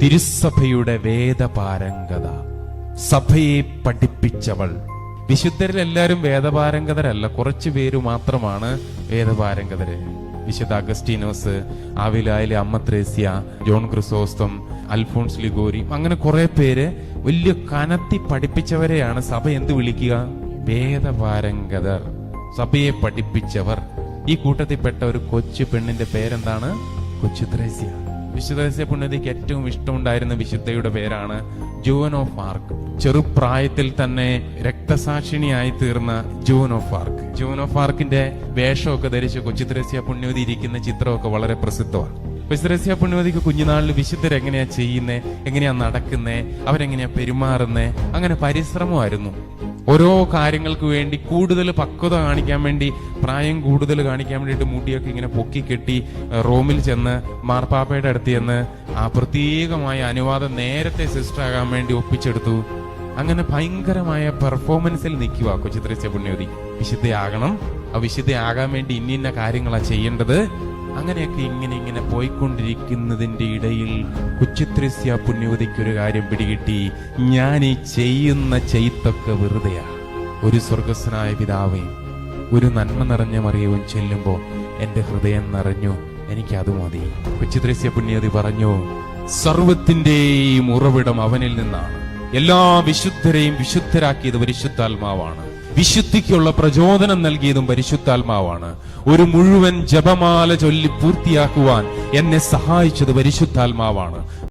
തിരുസഭയുടെ വേദപാരംഗത, സഭയെ പഠിപ്പിച്ചവൾ. വിശുദ്ധരിൽ എല്ലാവരും വേദപാരംഗതരല്ല, കുറച്ചു പേര് മാത്രമാണ് വേദപാരംഗതര്. വിശുദ്ധ അഗസ്റ്റീനോസ്, ആവിലായിലെ അമ്മ Thresia, John Chrysostom, Alphonse Liguori, അങ്ങനെ കുറെ പേര് വലിയ കനത്തി പഠിപ്പിച്ചവരെയാണ് സഭ എന്ത് വിളിക്കുക? വേദപാരംഗതർ, സഭയെ പഠിപ്പിച്ചവർ. ഈ കൂട്ടത്തിൽപ്പെട്ട ഒരു കൊച്ചു പെണ്ണിന്റെ പേരെന്താണ്? കൊച്ചു ത്രേസ്യ. വിശുദ്ധ ത്രേസ്യ പുണ്യവതിക്ക് ഏറ്റവും ഇഷ്ടമുണ്ടായിരുന്ന വിശുദ്ധയുടെ പേരാണ് ജോൻ ഓഫ് ആർക്ക്. ചെറുപ്രായത്തിൽ തന്നെ രക്തസാക്ഷിണിയായി തീർന്ന ജോൻ ഓഫ് ആർക്ക്. ജോൻ ഓഫ് ആർക്കിന്റെ വേഷമൊക്കെ ധരിച്ച് കൊച്ചു ത്രേസ്യ പുണ്യവതി ഇരിക്കുന്ന ചിത്രമൊക്കെ വളരെ പ്രസിദ്ധമാണ്. കൊച്ചു ത്രേസ്യ പുണ്യവതിക്ക് കുഞ്ഞുനാളിൽ വിശുദ്ധരെങ്ങനെയാ ചെയ്യുന്നേ, എങ്ങനെയാ നടക്കുന്നേ, അവരെങ്ങനെയാ പെരുമാറുന്നേ, അങ്ങനെ പരിശ്രമമായിരുന്നു. ഓരോ കാര്യങ്ങൾക്ക് വേണ്ടി കൂടുതൽ പക്വത കാണിക്കാൻ വേണ്ടി, പ്രായം കൂടുതൽ കാണിക്കാൻ വേണ്ടിയിട്ട് മുടിയൊക്കെ ഇങ്ങനെ പൊക്കിക്കെട്ടി റോമിൽ ചെന്ന് മാർപ്പാപ്പയുടെ അടുത്ത് ചെന്ന് ആ പ്രത്യേകമായ അനുവാദം നേരത്തെ സിസ്റ്റർ ആകാൻ വേണ്ടി ഒപ്പിച്ചെടുത്തു. അങ്ങനെ ഭയങ്കരമായ പെർഫോമൻസിൽ നിൽക്കുക കൊച്ചു ത്രേസ്യ പുണ്യവതി. വിശുദ്ധയാകണം, ആ വിശുദ്ധയാകാൻ വേണ്ടി ഇന്ന കാര്യങ്ങളാ ചെയ്യേണ്ടത്. അങ്ങനെയൊക്കെ ഇങ്ങനെ പോയിക്കൊണ്ടിരിക്കുന്നതിന്റെ ഇടയിൽ കൊച്ചു ത്രേസ്യ പുണ്യവതിക്ക് ഒരു കാര്യം പിടികിട്ടി. ഞാൻ ഈ ചെയ്യുന്ന ചെയ്ത്തൊക്കെ വെറുതെയാ. ഒരു സ്വർഗസ്വനായ പിതാവേ, ഒരു നന്മ നിറഞ്ഞ മറിയവും ചെല്ലുമ്പോ എന്റെ ഹൃദയം നിറഞ്ഞു, എനിക്കത് മതി. കൊച്ചു ത്രേസ്യ പുണ്യവതി പറഞ്ഞു, സർവത്തിന്റെയും ഉറവിടം അവനിൽ നിന്നാണ്. എല്ലാ വിശുദ്ധരെയും വിശുദ്ധരാക്കിയത് പരിശുദ്ധാത്മാവാണ്. വിശുദ്ധിക്കുള്ള പ്രചോദനം നൽകിയതും പരിശുദ്ധാത്മാവാണ്. ഒരു മുഴുവൻ ജപമാല ചൊല്ലി പൂർത്തിയാക്കുവാൻ എന്നെ സഹായിച്ചത് പരിശുദ്ധാത്മാവാണ്.